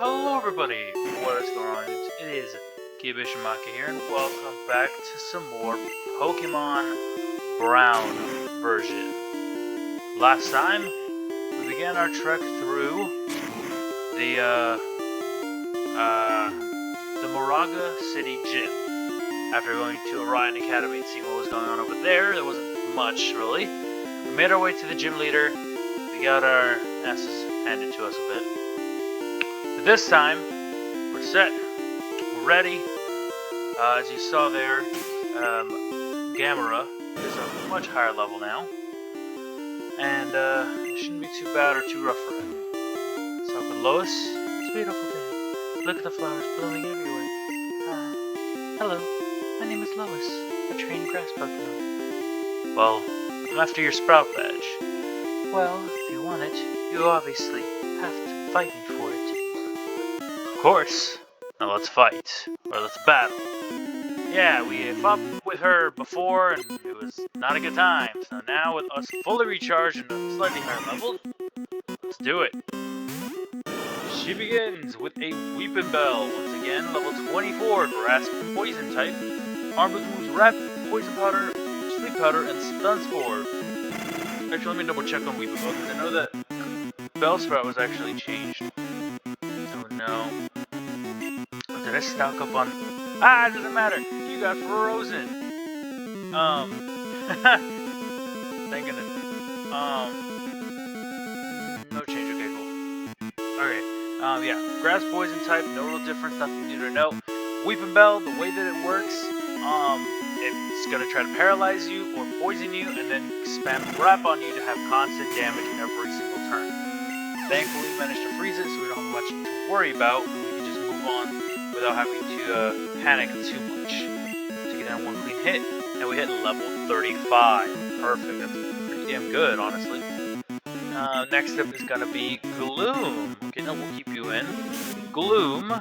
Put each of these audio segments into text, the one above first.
Hello everybody! What is going on? It is Kibishimaka here, and welcome back to some more Pokemon Brown version. Last time, we began our trek through the Moraga City Gym. After going to Orion Academy and seeing what was going on over there, there wasn't much, really. We made our way to the gym leader. We got our asses handed to us a bit. But this time, we're set. We're ready. As you saw there, Gamera is a much higher level now. And it shouldn't be too bad or too rough for him. Let's talk with Lois. It's a beautiful day. Look at the flowers blooming everywhere. Hello, my name is Lois. I train grass Pokemon. Well, I'm after your Sprout badge. Well, if you want it, you obviously have to fight me for it. Of course. Now let's fight. Or let's battle. Yeah, we fought with her before and it was not a good time. So now with us fully recharged and a slightly higher level, let's do it. She begins with a Weeping Bell. Once again, level 24, Grass Poison type. Armed with moves Rapid, Poison Powder, Sleep Powder, and Stun Spore. Actually, let me double check on Weeping Bell because I know that Bellsprout was actually changed. Oh no. Did I stock up on... Ah, it doesn't matter. You got Frozen. Thank goodness. No change. Okay, cool. Okay. Yeah. Grass Poison type. No real difference. Nothing new to note. Weeping Bell. The way that it works, it's gonna try to paralyze you or poison you, and then spam Wrap on you to have constant damage every single turn. Thankfully, we managed to freeze it, so we don't have much to worry about. We can just move on without having to panic too much. To get in one clean hit, and we hit level 35. Perfect. That's pretty damn good, honestly. Next up is gonna be Gloom. Okay, no, we'll keep you in. Gloom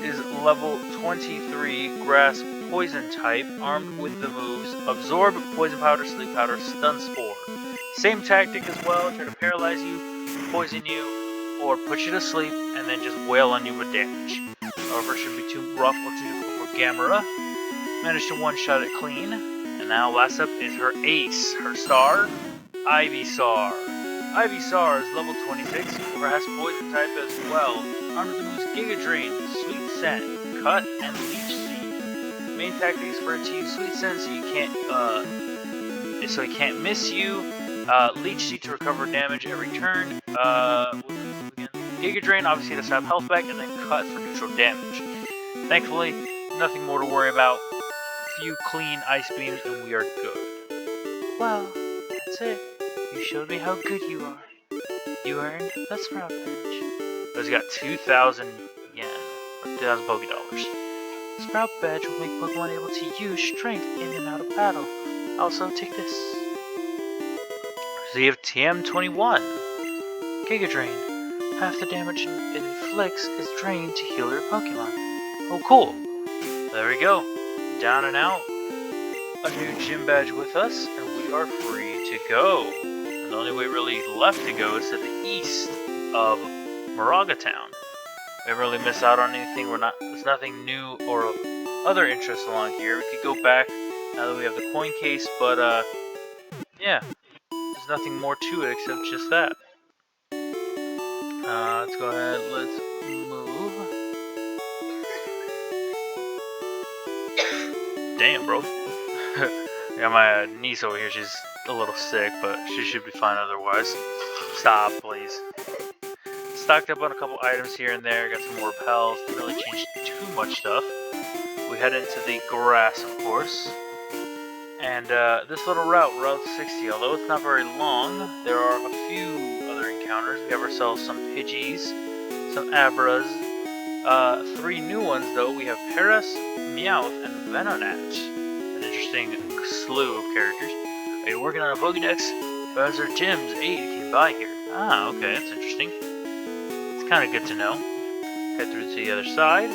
is level 23 Grass Poison type, armed with the moves Absorb, Poison Powder, Sleep Powder, Stun Spore. Same tactic as well, try to paralyze you, poison you, or put you to sleep, and then just wail on you with damage. However, it shouldn't be too rough or too difficult for Gamera. Managed to one-shot it clean. And now last up is her ace, her star, Ivysaur. Ivysaur is level 26, Grass Poison type as well. Armed with the moves Giga Drain, Sweet Scent, Cut, and Leech Seed. Main tactic is for it to use Sweet Scent so he can't miss you. Leech Seed to recover damage every turn. Giga Drain obviously to stop health back, and then Cut for neutral damage. Thankfully, nothing more to worry about. Few clean Ice Beams and we are good. Well, that's it. You showed me how good you are. You earned the Sprout badge. It's got 2,000 yen, or 2,000 Pokédollars. Sprout badge will make Pokemon able to use strength in and out of battle. Also, take this. So you have TM21. Giga Drain. Half the damage it inflicts is drained to heal your Pokemon. Oh, cool. There we go. Down and out. A new gym badge with us, and we are free to go. And the only way really left to go is to the east of Moraga Town. We haven't really missed out on anything. There's nothing new or other interest along here. We could go back now that we have the coin case, but yeah, there's nothing more to it except just that. Let's go ahead. Let's move. Damn, bro. I got my niece over here. She's a little sick, but she should be fine otherwise. Stop, please. Stocked up on a couple items here and there. Got some more repels. Didn't really change too much stuff. We head into the grass, of course. And this little route, Route 60, although it's not very long, there are a few other encounters. We have ourselves some Pidgeys, some Abras. 3 new ones, though. We have Paras, Meowth, and Venonat. An interesting slew of characters. Are you working on a Pokédex? Those are gyms. 8 came by here. Ah, okay, that's interesting. It's kind of good to know. Head through to the other side.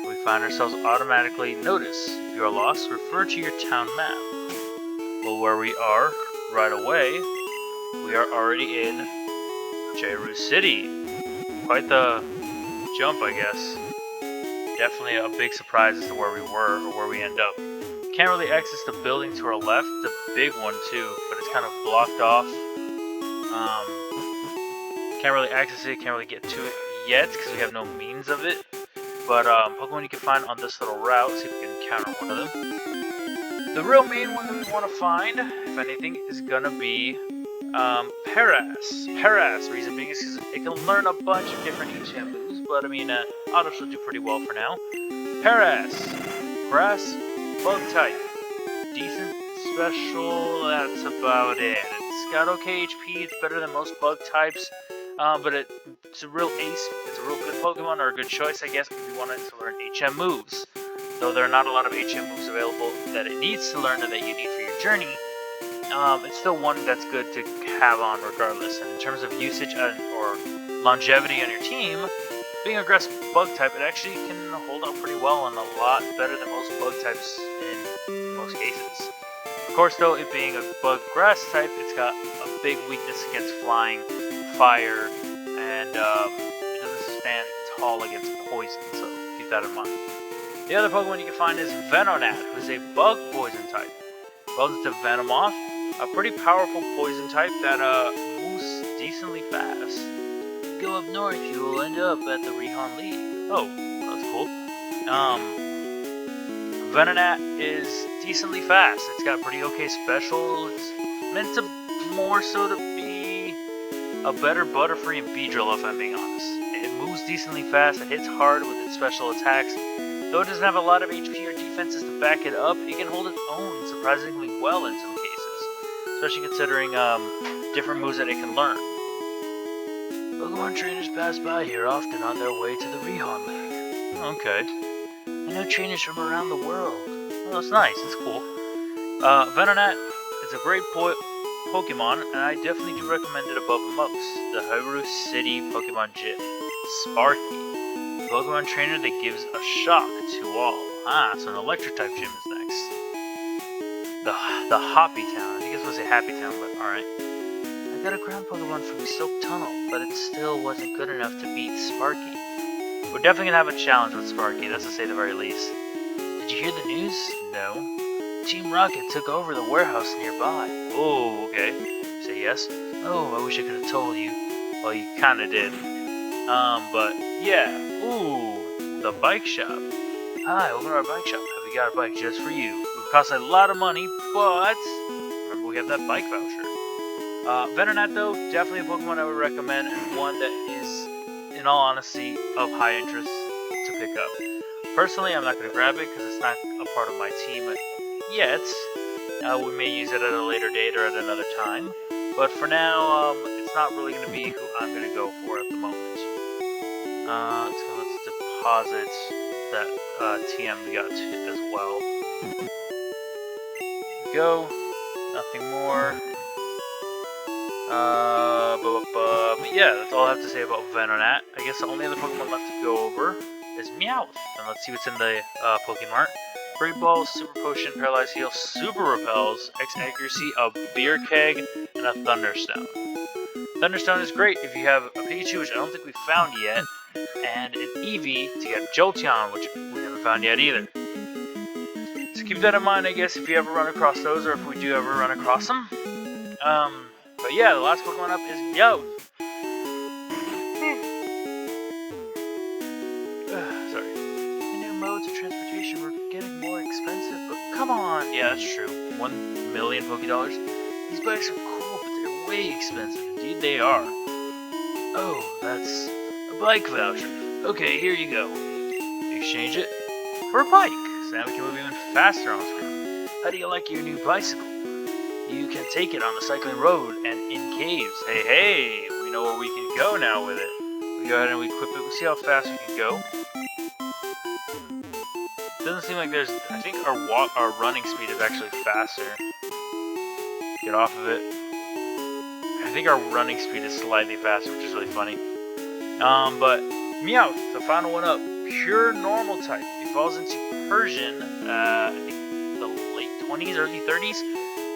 We find ourselves automatically. Notice, if you are lost, refer to your town map. Well, where we are, right away, we are already in Jeru City. Quite the jump, I guess. Definitely a big surprise as to where we were or where we end up. Can't really access the building to our left, the big one too, but it's kind of blocked off. Can't really access it, can't really get to it yet because we have no means of it. But Pokemon you can find on this little route, see if we can encounter one of them. The real main one that we want to find, if anything, is gonna be Paras. Paras, reason being is because it can learn a bunch of different HM moves, but I mean, Auto should do pretty well for now. Paras, grass, bug type, decent special, that's about it. It's got okay HP, it's better than most bug types, but it's a real ace, it's a real good Pokemon, or a good choice, I guess, if you wanted to learn HM moves. Though there are not a lot of HM moves available that it needs to learn or that you need for your journey, it's still one that's good to have on regardless. And in terms of usage or longevity on your team, being a grass bug type, it actually can hold out pretty well and a lot better than most bug types in most cases. Of course, though, it being a bug grass type, it's got a big weakness against flying, fire, and it doesn't stand tall against poison, so keep that in mind. The other Pokemon you can find is Venonat, who's a bug poison type. Evolves to Venomoth, a pretty powerful poison type that moves decently fast. Go up north, you will end up at the Rihon League. Oh, that's cool. Venonat is decently fast. It's got pretty okay special. It's meant to more so to be a better Butterfree and Beedrill, if I'm being honest. It moves decently fast, it hits hard with its special attacks. Though it doesn't have a lot of HP or defenses to back it up, it can hold its own surprisingly well in some cases. Especially considering different moves that it can learn. Pokemon trainers pass by here often on their way to the Rihon League. Okay. I know trainers from around the world. Well, that's nice, that's cool. Venonat is a great Pokemon, and I definitely do recommend it above most. The Hyrule City Pokemon Gym. Sparky. Pokemon trainer that gives a shock to all. Ah, so an electric type gym is next. The Hoppy Town. I think it's supposed to say Happy Town, but alright. I got a ground Pokemon from Silk Tunnel, but it still wasn't good enough to beat Sparky. We're definitely gonna have a challenge with Sparky, that's to say the very least. Did you hear the news? No. Team Rocket took over the warehouse nearby. Oh, okay. Say yes? Oh, I wish I could have told you. Well, you kinda did. But yeah. Ooh, the bike shop. Hi, welcome to our bike shop. Have we got a bike just for you? It would cost a lot of money, but remember we have that bike voucher. Venonat, though, definitely a Pokemon I would recommend, and one that is, in all honesty, of high interest to pick up. Personally, I'm not going to grab it because it's not a part of my team yet. We may use it at a later date or at another time, but for now, it's not really going to be who I'm going to go for at the moment. So let's deposit that TM we got as well. Go. Nothing more. But yeah, that's all I have to say about Venonat. I guess the only other Pokemon left to go over is Meowth. And let's see what's in the Pokemart. Great Ball, Super Potion, Paralyze Heal, Super Repels, X Accuracy, a Beer Keg, and a Thunderstone. Thunderstone is great if you have a Pikachu, which I don't think we've found yet, and an Eevee to get Jolteon, which we haven't found yet either. So keep that in mind, I guess, if you ever run across those, or if we do ever run across them. But yeah, the last Pokemon up is Meowth. Sorry. The new modes of transportation were getting more expensive, but come on! Yeah, that's true. 1 million Pokédollars. These bikes are cool, but they're way expensive. Indeed they are. Oh, that's a bike voucher. Okay, here you go. Exchange it for a bike. So now we can move even faster on screen. How do you like your new bicycle? You can take it on the cycling road and in caves. Hey, hey, we know where we can go now with it. We go ahead and we equip it. We'll see how fast we can go. Doesn't seem like there's. I think our running speed is actually faster. Get off of it. I think our running speed is slightly faster, which is really funny. But Meowth, the final one up, pure normal type. Evolves into Persian. I think the late 20s, early 30s.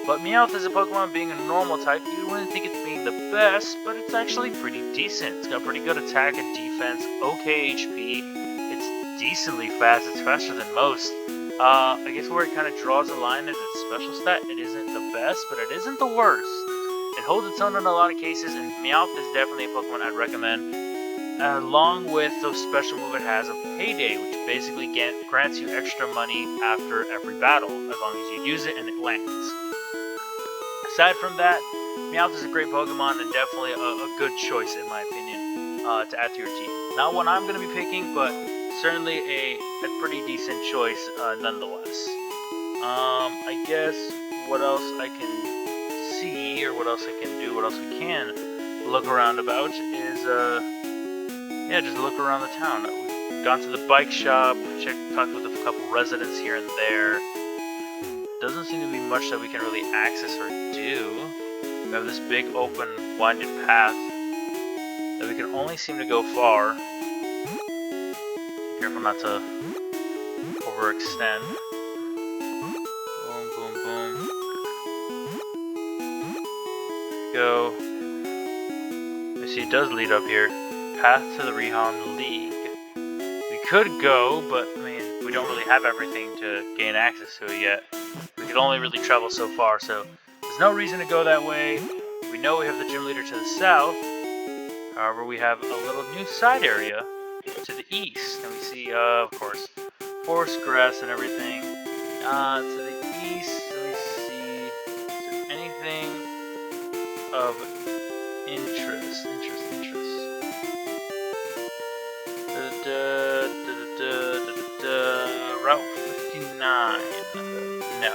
But Meowth is a Pokemon being a normal type. You wouldn't think it's being the best, but it's actually pretty decent. It's got pretty good attack and defense, okay HP. It's decently fast. It's faster than most. I guess where it kind of draws a line is its special stat. It isn't the best, but it isn't the worst. It holds its own in a lot of cases, and Meowth is definitely a Pokemon I'd recommend. Along with the special move it has of Payday, which basically grants you extra money after every battle, as long as you use it and it lands. Aside from that, Meowth is a great Pokemon and definitely a good choice in my opinion to add to your team. Not one I'm going to be picking, but certainly a pretty decent choice nonetheless. I guess what else I can see, or what else I can do, what else we can look around about is, yeah, just look around the town. We've gone to the bike shop, talked with a couple residents here and there. Doesn't seem to be much that we can really access or do. We have this big open winded path that we can only seem to go far. Careful not to overextend. Boom, boom, boom. Go. You see, it does lead up here. Path to the Rehon League. We could go, but I mean, we don't really have everything to gain access to it yet. We could only really travel so far, so there's no reason to go that way. We know we have the gym leader to the south. However, we have a little new side area to the east, and we see, of course, forest grass and everything. To the east, we see, is there anything of interest? Route 59. No.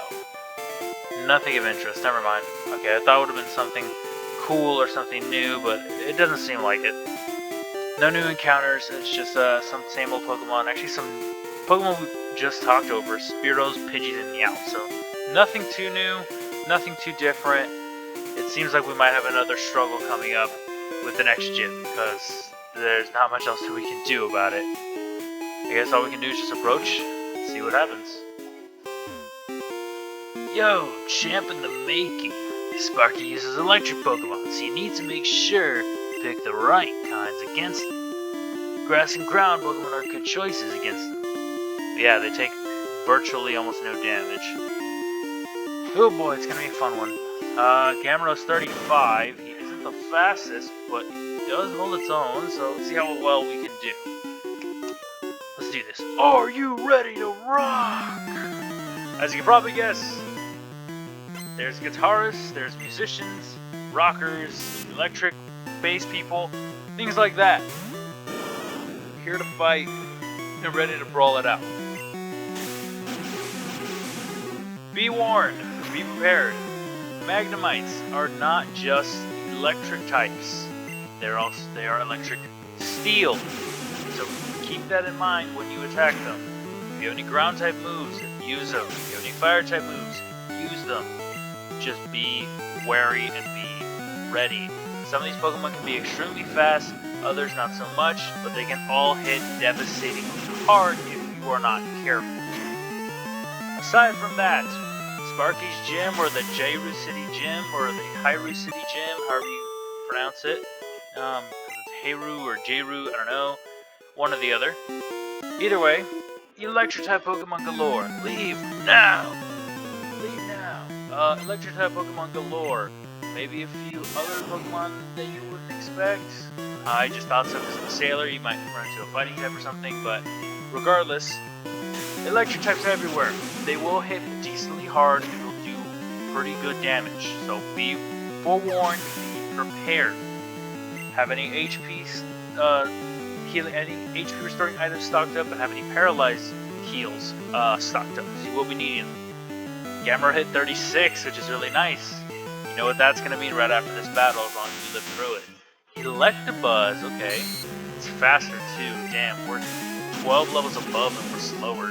Nothing of interest. Never mind. Okay, I thought it would have been something cool or something new, but it doesn't seem like it. No new encounters. It's just some same old Pokemon. Actually, some Pokemon we just talked over. Spearows, Pidgeys, and Meowth. So nothing too new. Nothing too different. It seems like we might have another struggle coming up with the next gym, because there's not much else that we can do about it. I guess all we can do is just approach and see what happens. Yo, champ in the making. Sparky uses electric Pokemon, so you need to make sure to pick the right kinds against them. Grass and ground Pokemon are good choices against them. But yeah, they take virtually almost no damage. Oh boy, it's gonna be a fun one. Gamero's 35. He isn't the fastest, but he does hold its own, so let's see how well we can do. Let's do this. Are you ready to rock? As you can probably guess, there's guitarists, there's musicians, rockers, electric bass people, things like that. Here to fight and ready to brawl it out. Be warned, be prepared. Magnemites are not just electric types. They are electric steel. So keep that in mind when you attack them. If you have any ground type moves, use them. If you have any fire type moves, use them. Just be wary and be ready. Some of these Pokemon can be extremely fast, others not so much, but they can all hit devastatingly hard if you are not careful. Aside from that, Sparky's Gym, or the Jairu City Gym, or the Hyrule City Gym, however you pronounce it, because it's Heiru or Jairu, I don't know, one or the other. Either way, electric type Pokemon galore. Leave now! Leave now. Electric type Pokemon galore. Maybe a few other Pokemon that you wouldn't expect. I just thought so because of the Sailor. You might run into a fighting type or something, but regardless, electric types are everywhere. They will hit decently hard and will do pretty good damage. So be forewarned, be prepared. Have any HP healing, any HP restoring items stocked up, and have any paralyzed heals stocked up. You will be needing them. Gamera hit 36, which is really nice. You know what that's going to mean right after this battle, as long as you live through it. Electabuzz, okay. It's faster too. Damn, we're 12 levels above and we're slower.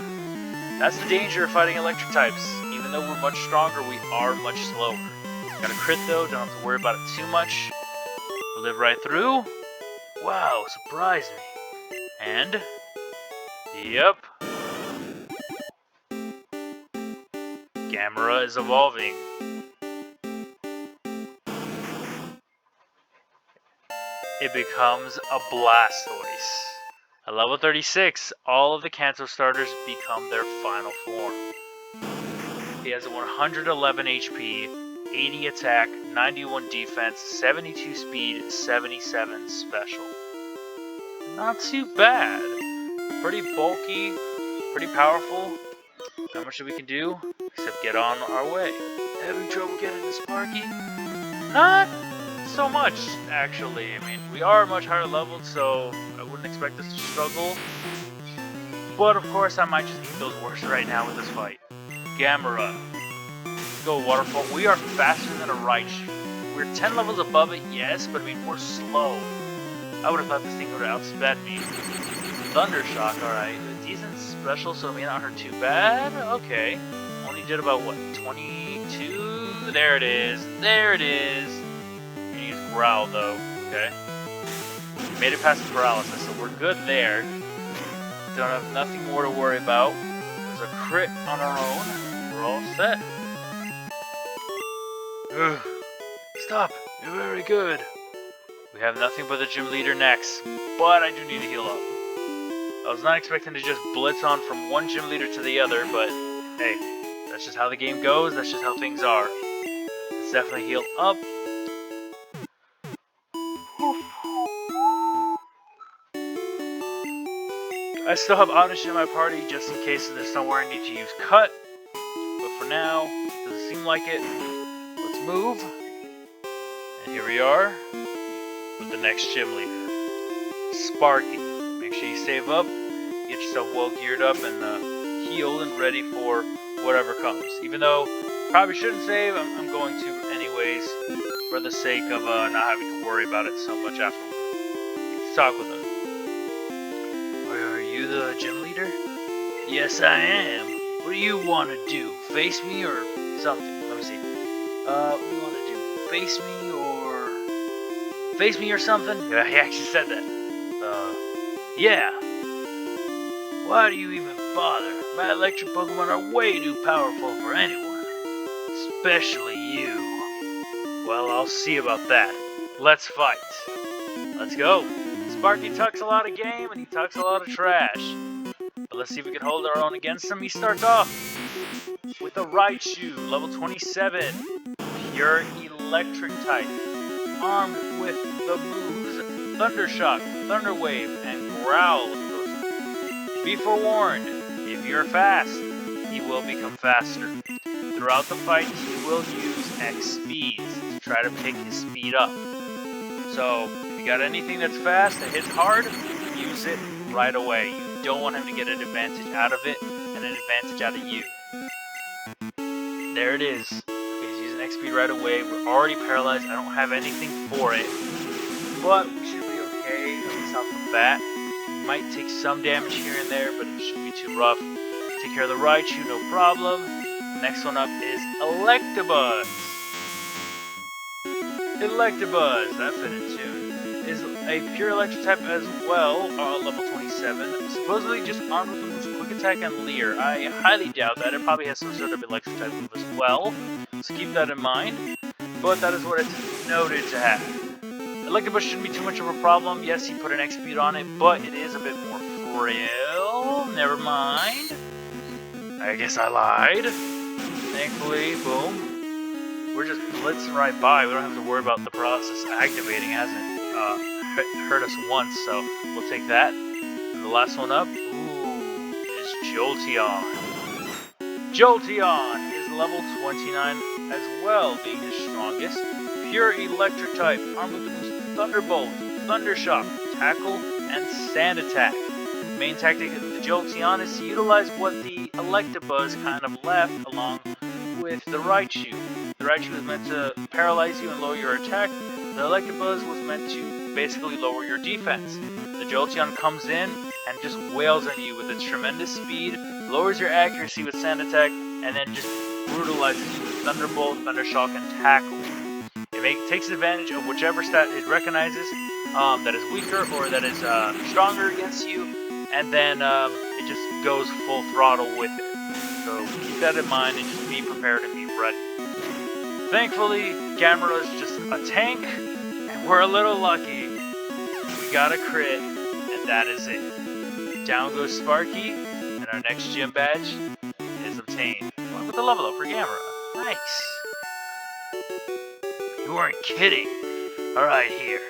That's the danger of fighting electric types. Even though we're much stronger, we are much slower. Got a crit though, don't have to worry about it too much. We'll live right through. Wow, surprised me. And, yep. Gamera is evolving. it becomes a Blastoise. At level 36, all of the Kanto starters become their final form. He has 111 HP, 80 attack, 91 defense, 72 speed, 77 special. Not too bad. Pretty bulky, pretty powerful. Not much that we can do, except get on our way. Having trouble getting to Sparky? Not so much, actually. I mean, we are much higher leveled, so I wouldn't expect us to struggle. But of course, I might just need those words right now with this fight. Gamera. Go Waterfall. We are faster than a Raichu. We're 10 levels above it, yes, but I mean, we're slow. I would have thought this thing would have outsped me. Thundershock, alright. Decent special, so it may not hurt too bad. Okay. Only did about, what, 22? There it is. There it is. You use Growl, though. Okay. Made it past the paralysis, so we're good there. Don't have nothing more to worry about. There's a crit on our own. We're all set. Ugh. Stop. You're very good. We have nothing but the gym leader next, but I do need to heal up. I was not expecting to just blitz on from one gym leader to the other, but hey, that's just how the game goes, that's just how things are. Let's definitely heal up. I still have Oddish in my party just in case there's somewhere I need to use Cut, but for now, doesn't seem like it. Let's move. And here we are with the next gym leader, Sparky. Make sure you save up, get yourself well geared up and healed and ready for whatever comes. Even though probably shouldn't save, I'm going to anyways for the sake of not having to worry about it so much afterwards. Let's talk with him. Are you the gym leader? Yes, I am. What do you want to do? Face me or something? Let me see. What do you want to do? Face me or... Face me or something? Yeah, he actually said that. Yeah. Why do you even bother? My electric Pokemon are way too powerful for anyone. Especially you. Well, I'll see about that. Let's fight. Let's go. Sparky talks a lot of game and he talks a lot of trash. But let's see if we can hold our own against him. He starts off with the Raichu, level 27. Pure electric type. Armed with the moves Thundershock, Thunder Wave, and Growl. Be forewarned, if you're fast, he will become faster. Throughout the fight, he will use X speeds to try to pick his speed up. So, if you got anything that's fast that hits hard, use it right away. You don't want him to get an advantage out of it and an advantage out of you. There it is. Okay, he's using X speed right away. We're already paralyzed. I don't have anything for it. But we should be okay, at least off the bat. Might take some damage here and there, but it shouldn't be too rough. Take care of the Raichu, no problem. Next one up is Electabuzz. Electabuzz, that fit in tune, is a pure electric type as well, level 27. Supposedly just armed with the moves Quick Attack and Leer. I highly doubt that. It probably has some sort of electric type move as well, so keep that in mind. But that is what it's noted to have. Electabuzz shouldn't be too much of a problem. Yes, he put an X speed on it, but it is a bit more frail. Never mind. I guess I lied. Thankfully, boom. We're just blitzing right by. We don't have to worry about the process activating. It hasn't hurt us once, so we'll take that. And the last one up, is Jolteon. Jolteon is level 29 as well, being the strongest. Pure electric type, armed with the moves Thunderbolt, Thundershock, Tackle, and Sand Attack. The main tactic of the Jolteon is to utilize what the Electabuzz kind of left along with the Raichu. The Raichu was meant to paralyze you and lower your attack. The Electabuzz was meant to basically lower your defense. The Jolteon comes in and just wails on you with its tremendous speed, lowers your accuracy with Sand Attack, and then just brutalizes you with Thunderbolt, Thundershock, and Tackle. It takes advantage of whichever stat it recognizes that is weaker or that is stronger against you, and then it just goes full throttle with it. So keep that in mind and just be prepared and be ready. Thankfully, Gamera is just a tank, and we're a little lucky. We got a crit, and that is it. Down goes Sparky, and our next gym badge is obtained. With a level up for Gamera. Nice. You weren't kidding. Alright, here.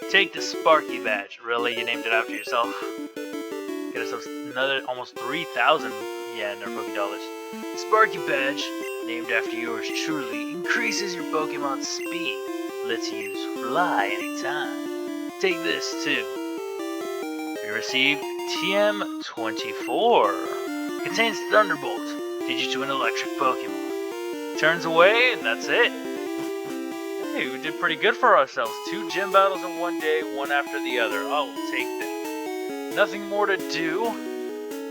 Take the Sparky badge. Really? You named it after yourself? Get ourselves another almost 3,000 yen or Poké Dollars. Sparky badge, named after yours truly, increases your Pokemon's speed. Lets you use Fly anytime. Take this too. We received TM24. Contains Thunderbolt. Teaches you to an electric Pokemon. Turns away, and that's it. Hey, we did pretty good for ourselves. 2 gym battles in one day, one after the other. I will take that. Nothing more to do.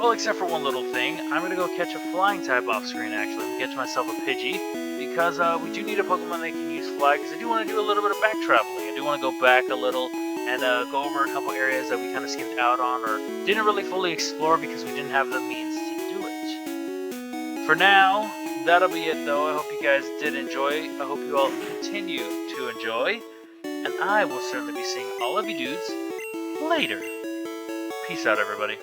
Well, except for one little thing. I'm going to go catch a flying type off screen, actually. I'm catch myself a Pidgey. Because we do need a Pokemon that can use Fly. Because I do want to do a little bit of back traveling. I do want to go back a little and go over a couple areas that we kind of skimmed out on. Or didn't really fully explore because we didn't have the means to do it. For now, that'll be it though. I hope you guys did enjoy. I hope you all continue to enjoy. And I will certainly be seeing all of you dudes later. Peace out, everybody.